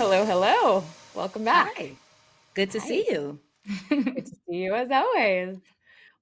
Hello, hello. Welcome back. Hi, good to see Hi. you. Good to see you as always.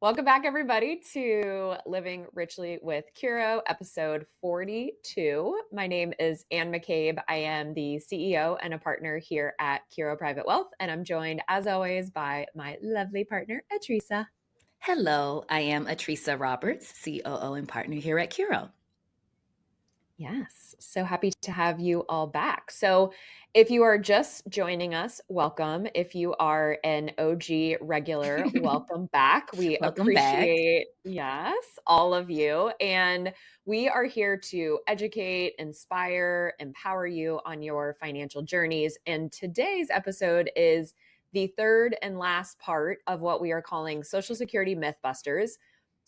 Welcome back, everybody, to Living Richly with Curo, episode 42. My name is Anne McCabe. I am the CEO and a partner here at Curo Private Wealth, and I'm joined, as always, by my lovely partner, Atrisa. Hello, I am Atrisa Roberts, COO and partner here at Curo. Yes, so happy to have you all back. So, if you are just joining us, welcome. If you are an OG regular, welcome back. We Welcome back. appreciate, yes, all of you. And we are here to educate, inspire, empower you on your financial journeys. And today's episode is the third and last part of what we are calling Social Security Mythbusters.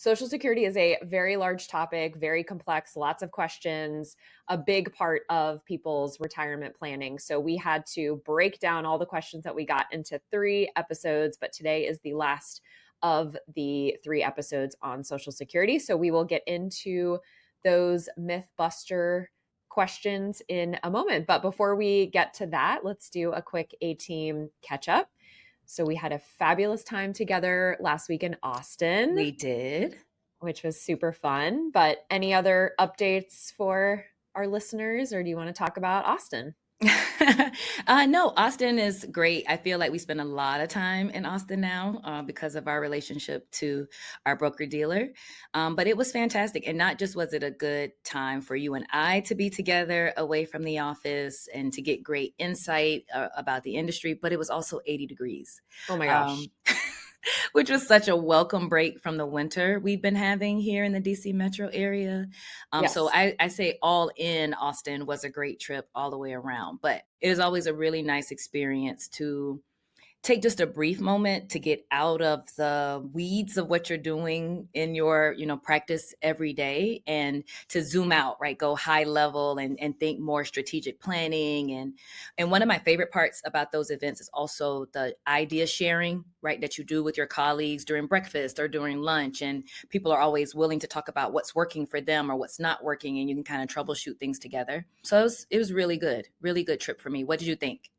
Social Security is a very large topic, very complex, lots of questions, a big part of people's retirement planning. So we had to break down all the questions that we got into 3 episodes, but today is the last of the 3 episodes on Social Security. So we will get into those Mythbuster questions in a moment. But before we get to that, let's do a quick A-team catch up. So we had a fabulous time together last week in Austin, We did. which was super fun. But any other updates for our listeners, or do you want to talk about Austin? No, Austin is great. I feel like we spend a lot of time in Austin now because of our relationship to our broker dealer. But it was fantastic. And not just was it a good time for you and I to be together away from the office and to get great insight about the industry, but it was also 80 degrees. Oh my gosh. Um, which was such a welcome break from the winter we've been having here in the DC metro area. So Yes. I say all in Austin was a great trip all the way around, but it is always a really nice experience to take just a brief moment to get out of the weeds of what you're doing in your practice every day and to zoom out, right? Go high level and think more strategic planning. And one of my favorite parts about those events is also the idea sharing, right, that you do with your colleagues during breakfast or during lunch. And people are always willing to talk about what's working for them or what's not working, and you can kind of troubleshoot things together. So it was really good trip for me. What did you think?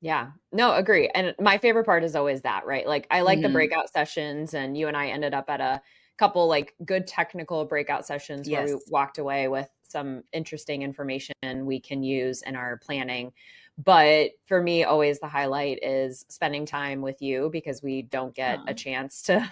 Yeah. No, agree. And my favorite part is always that, right? Like I like the Hmm. breakout sessions, and you and I ended up at a couple like good technical breakout sessions where we Yes. walked away with some interesting information we can use in our planning. But for me, always the highlight is spending time with you, because we don't get a Oh. chance to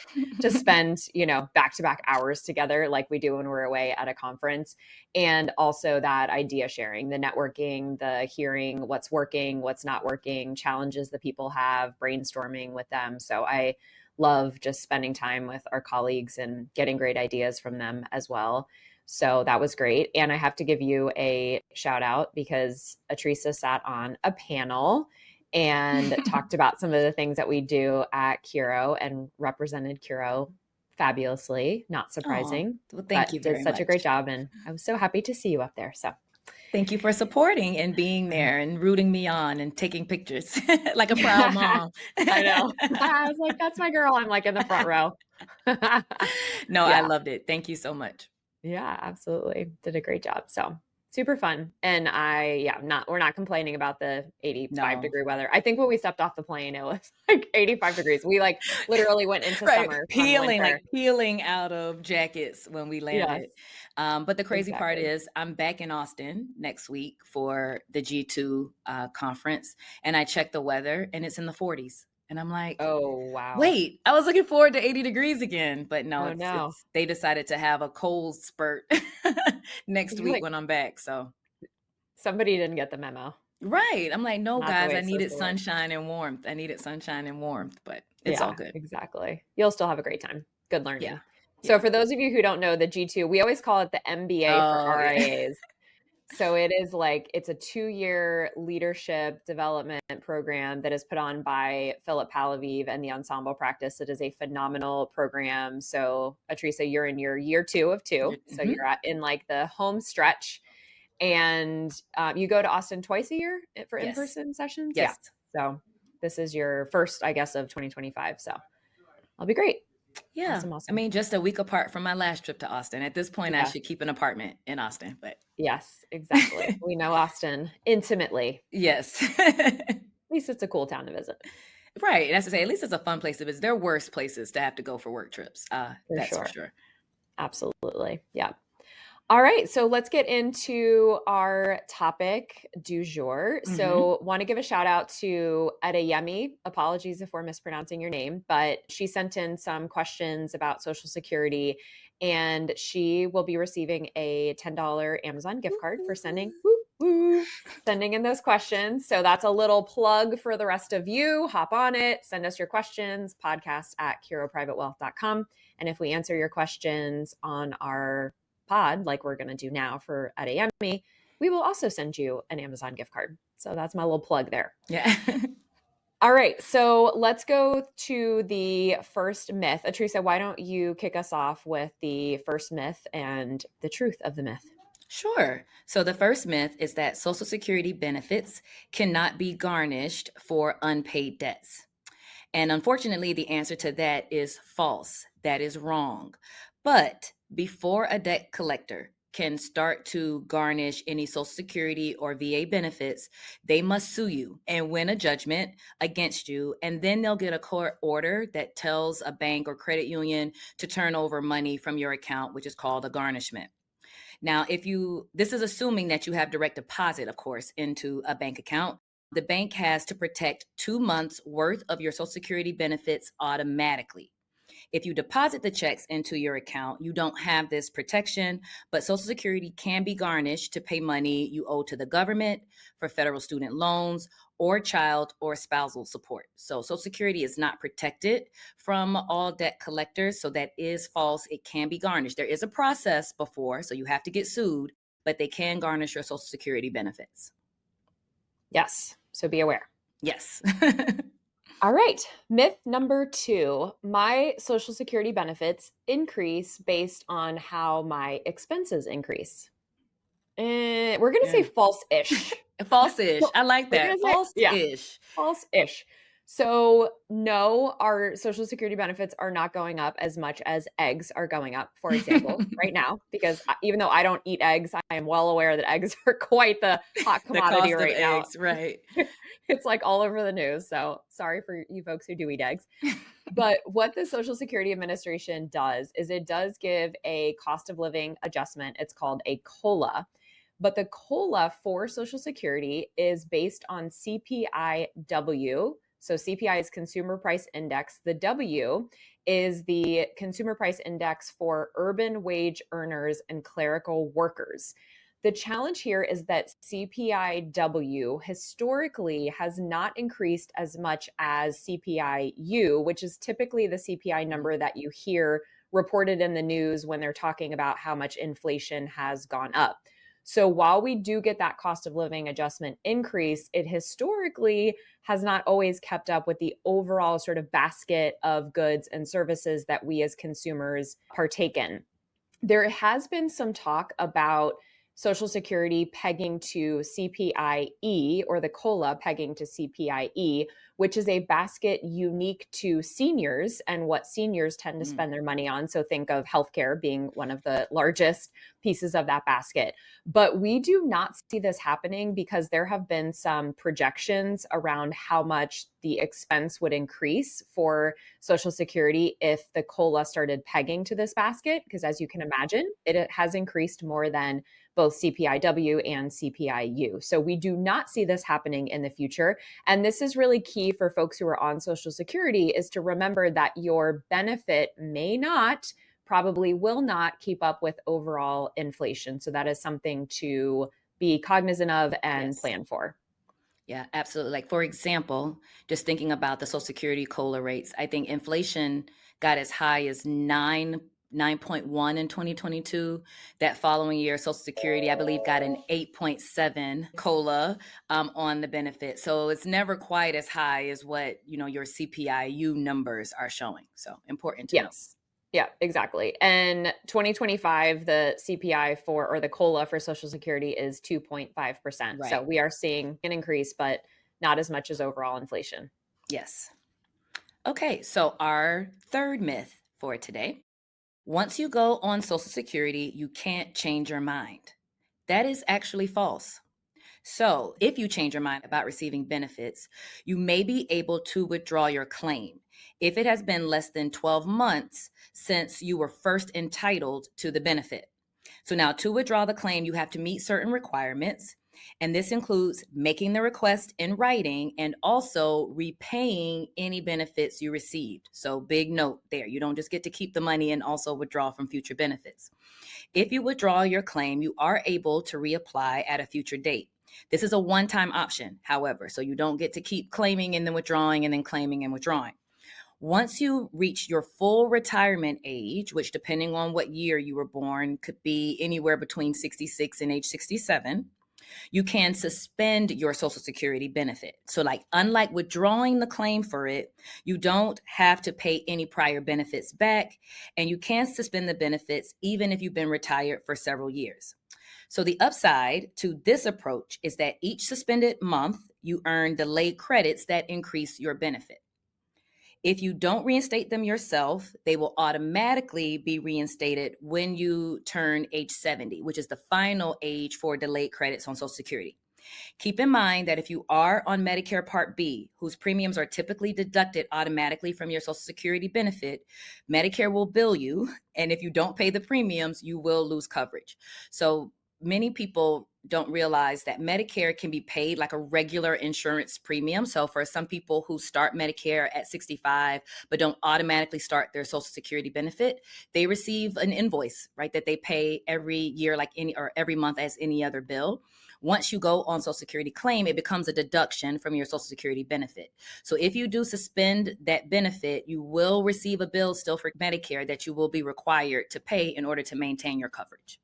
spend, back-to-back hours together like we do when we're away at a conference. And also that idea sharing, the networking, the hearing what's working, what's not working, challenges that people have, brainstorming with them. So I love just spending time with our colleagues and getting great ideas from them as well. So that was great. And I have to give you a shout out because Atrisa sat on a panel and talked about some of the things that we do at Curo and represented Curo fabulously, not Oh, surprising, well, but thank you did very such a great much. job. And I was so happy to see you up there. So Thank you for supporting and being there and rooting me on and taking pictures like a proud mom. I know. I was like, that's my girl. I'm like in the front row. No, I Yeah. loved it. Thank you so much. Yeah, absolutely. Did a great job. So super fun. And we're not complaining about the 85 No. degree weather. I think when we stepped off the plane, it was like 85 degrees. We like literally went into Right. summer from Peeling, winter. like peeling out of jackets when we Yes, landed. But the crazy part exactly. is I'm back in Austin next week for the G2 conference. And I checked the weather and it's in the 40s. And I'm like, Oh, wow. wait, I was looking forward to 80 degrees again, but no, Oh, it's no. it's they decided to have a cold spurt next You're week like, when I'm back. So, somebody didn't get the memo. right. I'm like, no, Not the guys, way I it's supposed needed to work. sunshine and warmth. I needed sunshine and warmth, but it's all Yeah, good. exactly. You'll still have a great time. Good Yeah. learning. So Yeah. for those of you who don't know, the G2, we always call it the MBA for Oh, yeah. RIAs. So it is like it's a 2-year leadership development program that is put on by Philip Palaviv and the Ensemble Practice. It is a phenomenal program. So Atrisa, you're in your year 2 of 2. So Mhm. you're in like the home stretch, and you go to Austin twice a year for Yes. in-person sessions. Yeah. Yes. So this is your first, I guess, of 2025. So I'll be great. Yeah. Awesome, I awesome. mean, just a week apart from my last trip to Austin. At this point, I Yeah. should keep an apartment in Austin, but Yes, exactly. We know Austin intimately. yes. At least it's a cool town to visit, Right. That's to say, at least it's a fun place to visit. There are worse places to have to go for work trips. for That's for sure. sure. Absolutely. Yeah. All right, so let's get into our topic du jour. Hmm. So, want to give a shout out to Adeyemi. Apologies if we're mispronouncing your name, but she sent in some questions about Social Security, and she will be receiving a $10 Amazon gift card for sending in those questions. So that's a little plug for the rest of you. Hop on it, send us your questions, podcast at curoprivatewealth.com. And if we answer your questions on our pod, like we're going to do now for at AME, we will also send you an Amazon gift card. So that's my little plug there. Yeah. All right, so let's go to the first myth. Atrisa, why don't you kick us off with the first myth and the truth of the myth? Sure. So the first myth is that Social Security benefits cannot be garnished for unpaid debts. And unfortunately, the answer to that is false. That is wrong. But before a debt collector can start to garnish any Social Security or VA benefits, they must sue you and win a judgment against you. And then they'll get a court order that tells a bank or credit union to turn over money from your account, which is called a garnishment. Now, this is assuming that you have direct deposit, of course, into a bank account. The bank has to protect 2 months worth of your Social Security benefits automatically. If you deposit the checks into your account, you don't have this protection, but Social Security can be garnished to pay money you owe to the government for federal student loans or child or spousal support. So Social Security is not protected from all debt collectors. So that is false. It can be garnished. There is a process before, so you have to get sued, but they can garnish your Social Security benefits. Yes, so be aware. Yes. All right. Myth number 2, my Social Security benefits increase based on how my expenses increase. We're going to say Yeah. false-ish. False-ish. I like We're going that. to say, yeah, False-ish. false-ish. So, no, our Social Security benefits are not going up as much as eggs are going up, for example, right now, because even though I don't eat eggs, I am well aware that eggs are quite the hot The commodity cost of right now. eggs, right. It's like all over the news. So, sorry for you folks who do eat eggs. But what the Social Security Administration does is it does give a cost of living adjustment. It's called a COLA. But the COLA for Social Security is based on CPIW. So CPI is Consumer Price Index. The W is the Consumer Price Index for urban wage earners and clerical workers. The challenge here is that CPIW historically has not increased as much as CPIU, which is typically the CPI number that you hear reported in the news when they're talking about how much inflation has gone up. So while we do get that cost of living adjustment increase, it historically has not always kept up with the overall sort of basket of goods and services that we as consumers partake in. There has been some talk about Social Security pegging to CPIE or the COLA pegging to CPIE, which is a basket unique to seniors and what seniors tend to Mm. spend their money on. So think of healthcare being one of the largest pieces of that basket. But we do not see this happening because there have been some projections around how much the expense would increase for Social Security if the COLA started pegging to this basket. Because as you can imagine, it has increased more than both CPIW and CPIU. So we do not see this happening in the future. And this is really key for folks who are on Social Security is to remember that your benefit may not, probably will not keep up with overall inflation. So that is something to be cognizant of and Yes. plan for. Yeah, absolutely. Like, for example, just thinking about the Social Security COLA rates, I think inflation got as high as 9.1 in 2022. That following year, Social Security, I believe, got an 8.7 COLA on the benefit. So it's never quite as high as what, your CPIU numbers are showing. So important to know. Yes. Yeah, exactly. And 2025, the CPI for, or the COLA for Social Security is 2.5%. So Right. we are seeing an increase, but not as much as overall inflation. Yes. Okay, so our third myth for today. Once you go on Social Security, you can't change your mind. That is actually false. So, if you change your mind about receiving benefits, you may be able to withdraw your claim if it has been less than 12 months since you were first entitled to the benefit. So, now to withdraw the claim, you have to meet certain requirements. And this includes making the request in writing and also repaying any benefits you received. So, big note there. You don't just get to keep the money and also withdraw from future benefits. If you withdraw your claim, you are able to reapply at a future date. This is a one time option, however, so you don't get to keep claiming and then withdrawing and then claiming and withdrawing. Once you reach your full retirement age, which depending on what year you were born, could be anywhere between 66 and age 67, you can suspend your Social Security benefit. So, like, unlike withdrawing the claim for it, you don't have to pay any prior benefits back, and you can suspend the benefits even if you've been retired for several years. So, the upside to this approach is that each suspended month, you earn delayed credits that increase your benefit. If you don't reinstate them yourself, they will automatically be reinstated when you turn age 70, which is the final age for delayed credits on Social Security. Keep in mind that if you are on Medicare Part B, whose premiums are typically deducted automatically from your Social Security benefit, Medicare will bill you. And if you don't pay the premiums, you will lose coverage. So many people don't realize that Medicare can be paid like a regular insurance premium. So for some people who start Medicare at 65 but don't automatically start their Social Security benefit, they receive an invoice, right, that they pay every year like any or every month as any other bill. Once you go on Social Security claim, it becomes a deduction from your Social Security benefit. So if you do suspend that benefit, you will receive a bill still for Medicare that you will be required to pay in order to maintain your coverage.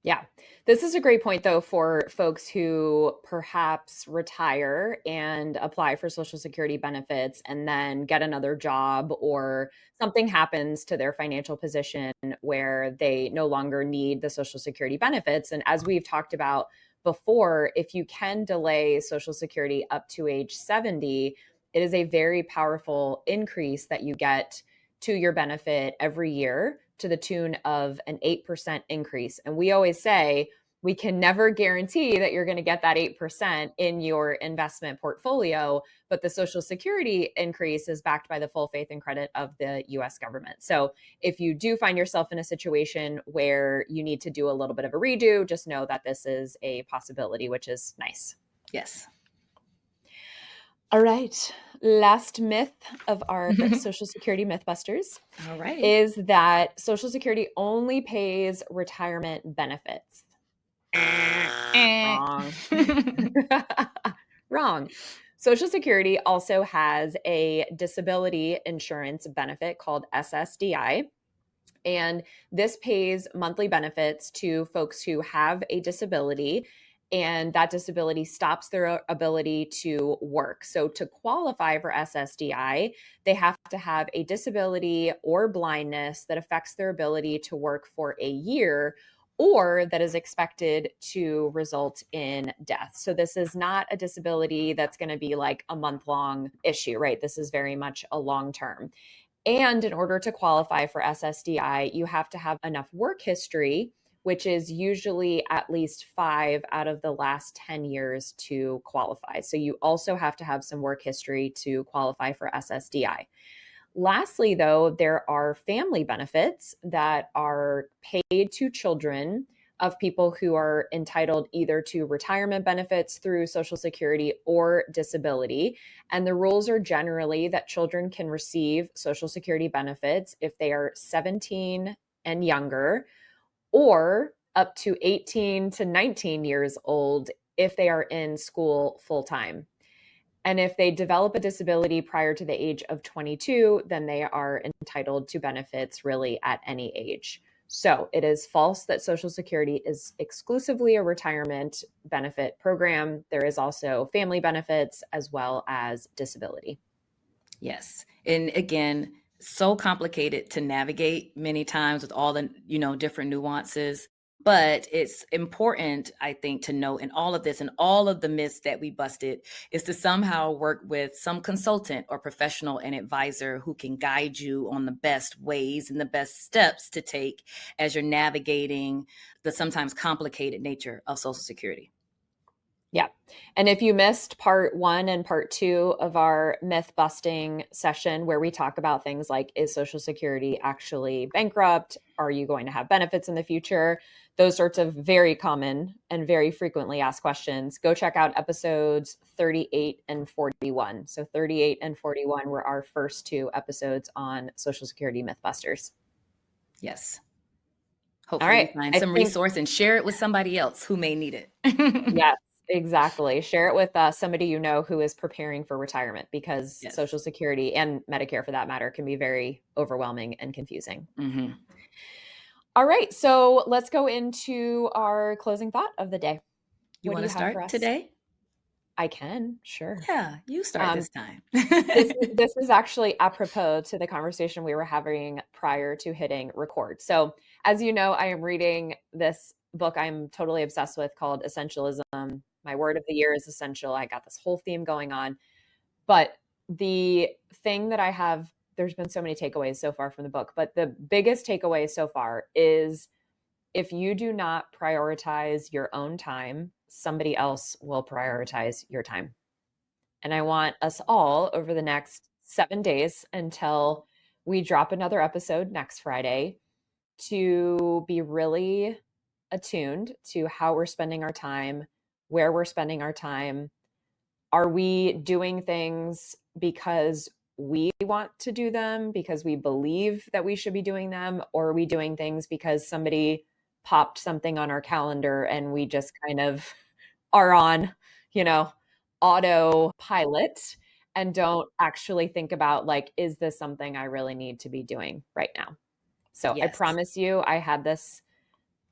Yeah. This is a great point, though, for folks who perhaps retire and apply for Social Security benefits and then get another job, or something happens to their financial position where they no longer need the Social Security benefits. And as we've talked about before, if you can delay Social Security up to age 70, it is a very powerful increase that you get to your benefit every year to the tune of an 8% increase. And we always say we can never guarantee that you're going to get that 8% in your investment portfolio, but the Social Security increase is backed by the full faith and credit of the US government. So if you do find yourself in a situation where you need to do a little bit of a redo, just know that this is a possibility, which is nice. Yes. All right. Last myth of our Social Security Mythbusters All righty. is that Social Security only pays retirement benefits. Wrong. Wrong. Social Security also has a disability insurance benefit called SSDI. And this pays monthly benefits to folks who have a disability, and that disability stops their ability to work. So, to qualify for SSDI, they have to have a disability or blindness that affects their ability to work for a year, or that is expected to result in death. So, this is not a disability that's going to be like a month-long issue, right? This is very much a long term. And in order to qualify for SSDI, you have to have enough work history, which is usually at least 5 out of the last 10 years to qualify. So you also have to have some work history to qualify for SSDI. Lastly, though, there are family benefits that are paid to children of people who are entitled either to retirement benefits through Social Security or disability. And the rules are generally that children can receive Social Security benefits if they are 17 and younger, or up to 18 to 19 years old if they are in school full time. And if they develop a disability prior to the age of 22, then they are entitled to benefits really at any age. So it is false that Social Security is exclusively a retirement benefit program. There is also family benefits as well as disability. Yes. And again, so complicated to navigate many times with all the, different nuances. But it's important, I think, to know in all of this and all of the myths that we busted is to somehow work with some consultant or professional and advisor who can guide you on the best ways and the best steps to take as you're navigating the sometimes complicated nature of Social Security. Yeah. And if you missed part 1 and part 2 of our myth busting session, where we talk about things like, is Social Security actually bankrupt? Are you going to have benefits in the future? Those sorts of very common and very frequently asked questions. Go check out episodes 38 and 41. So 38 and 41 were our first 2 episodes on Social Security Mythbusters. Yes. All Hopefully you right. find I some think, resource and share it with somebody else who may need it. yes, exactly. Share it with somebody you know who is preparing for retirement, because Yes. Social Security and Medicare, for that matter, can be very overwhelming and confusing. Mm-hmm. All right. So let's go into our closing thought of the day. You What do want you to have for start us? today? I can, sure. Yeah, you start Um, this time. this is actually apropos to the conversation we were having prior to hitting record. So, as you know, I am reading this book I'm totally obsessed with called Essentialism. My word of the year is essential. I got this whole theme going on. But the thing that I have, there's been so many takeaways so far from the book, but the biggest takeaway so far is, if you do not prioritize your own time, somebody else will prioritize your time. And I want us all over the next 7 days until we drop another episode next Friday to be really attuned to how we're spending our time, where we're spending our time. Are we doing things because we want to do them, because we believe that we should be doing them? Or are we doing things because somebody popped something on our calendar and we just kind of are on, you know, autopilot and don't actually think about, like, is this something I really need to be doing right now? So I Yes. promise you, I had this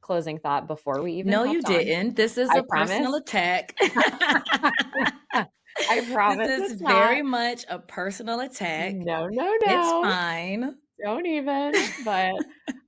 closing thought before we even No, you hopped on. didn't. This is I a personal promise. attack. I This promise is it's not. very much a personal attack. No, no, It's no. fine. Don't even. But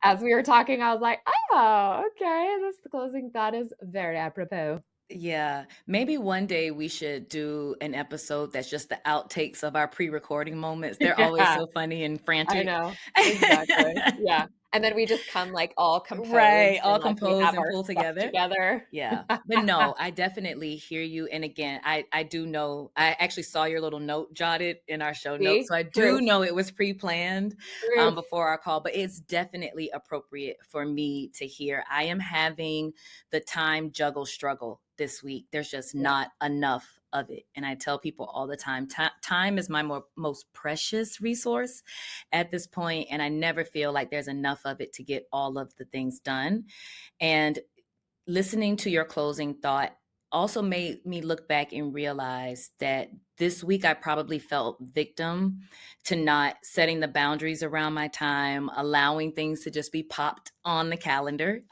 as we were talking, I was like, oh, okay. This closing thought is very apropos. Yeah, maybe one day we should do an episode that's just the outtakes of our pre-recording moments. They're always Yeah, so funny and I frantic. know. Exactly. Yeah. And then we just come like all Right, composed and all like we composed have and our pull stuff together. together. Yeah. But no, I definitely hear you. And again, I do know, I actually saw your little note jotted in our show notes. See? So I do Proof. know it was pre-planned Proof. before our call, but it's definitely appropriate for me to hear. I am having the time juggle struggle this week. There's just Yeah. not enough of it. And I tell people all the time, time is my most precious resource at this point, and I never feel like there's enough of it to get all of the things done. And listening to your closing thought also made me look back and realize that this week I probably felt victim to not setting the boundaries around my time, allowing things to just be popped on the calendar.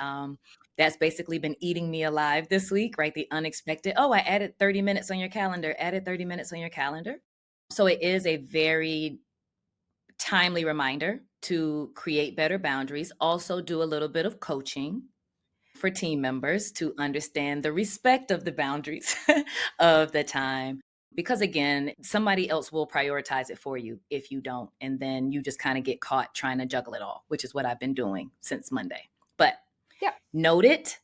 That's basically been eating me alive this week, right? The unexpected. Oh, I added 30 minutes on your calendar, added 30 minutes on your calendar. So it is a very timely reminder to create better boundaries, also do a little bit of coaching for team members to understand the respect of the boundaries of the time. Because again, somebody else will prioritize it for you if you don't. And then you just kind of get caught trying to juggle it all, which is what I've been doing since Monday. But Yeah. note it,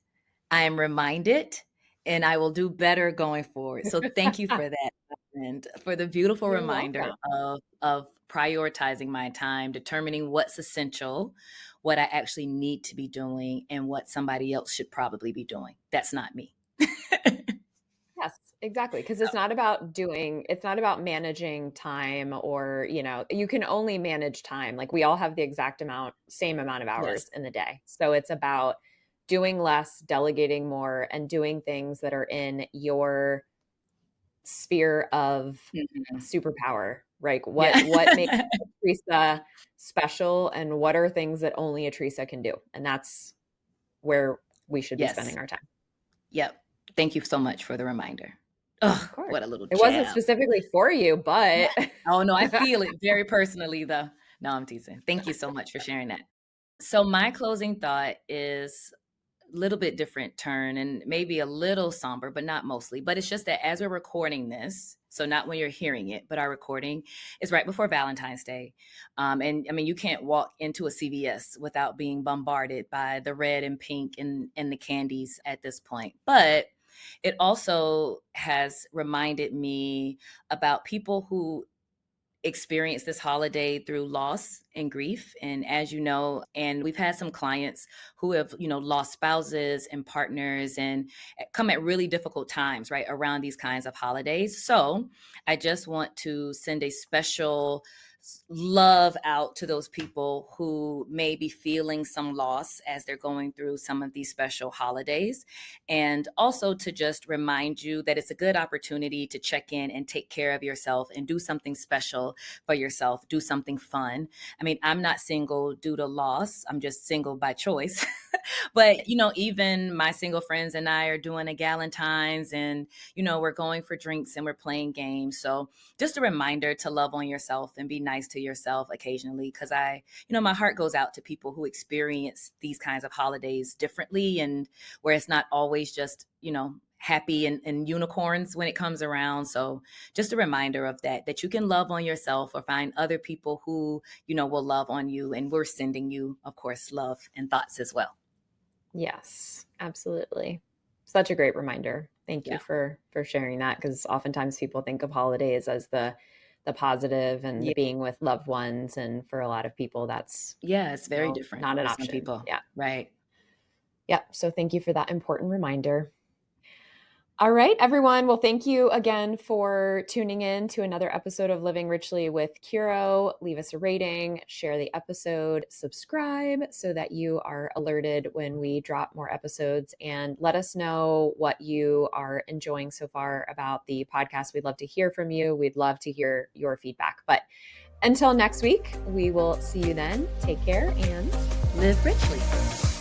I am reminded, and I will do better going forward. So thank you for that, and for the beautiful You're reminder welcome. of prioritizing my time, determining what's essential, what I actually need to be doing, and what somebody else should probably be doing. That's not me. Yes, exactly. Because it's not about doing, it's not about managing time, or, you can only manage time. Like, we all have the exact amount, same amount of Yes. hours in the day. So it's about doing less, delegating more, and doing things that are in your sphere of Mhm. superpower. Like, Yeah. what makes Teresa special, and what are things that only a Teresa can do? And that's where we should be Yes. spending our time. Yep. Thank you so much for the reminder. Oh, Of course. what a little It wasn't jab. specifically for you, but Oh, no, I feel it very personally, though. No, I'm teasing. Thank you so much for sharing that. So, my closing thought is little bit different turn and maybe a little somber, but not mostly. But it's just that as we're recording this, so not when you're hearing it, but our recording is right before Valentine's Day. And I mean, you can't walk into a CVS without being bombarded by the red and pink and the candies at this point. But it also has reminded me about people who experience this holiday through loss and grief. And as you know, and we've had some clients who have, lost spouses and partners and come at really difficult times, right, around these kinds of holidays. So I just want to send a special love out to those people who may be feeling some loss as they're going through some of these special holidays. And also to just remind you that it's a good opportunity to check in and take care of yourself and do something special for yourself, do something fun. I mean, I'm not single due to loss, I'm just single by choice. But, even my single friends and I are doing a Galentine's and, we're going for drinks and we're playing games. So just a reminder to love on yourself and be nice to yourself occasionally. Cause my heart goes out to people who experience these kinds of holidays differently and where it's not always just, happy and unicorns when it comes around. So just a reminder of that you can love on yourself or find other people who, will love on you. And we're sending you, of course, love and thoughts as well. Yes, absolutely. Such a great reminder. Thank you Yeah. for sharing that, because oftentimes people think of holidays as the positive and the Yeah. being with loved ones, and for a lot of people that's Yeah. It's very different not an for some option. people. Yeah. Right. Yep. So thank you for that important reminder. All right, everyone. Well, thank you again for tuning in to another episode of Living Richly with Curo. Leave us a rating, share the episode, subscribe so that you are alerted when we drop more episodes, and let us know what you are enjoying so far about the podcast. We'd love to hear from you. We'd love to hear your feedback. But until next week, we will see you then. Take care and Live richly.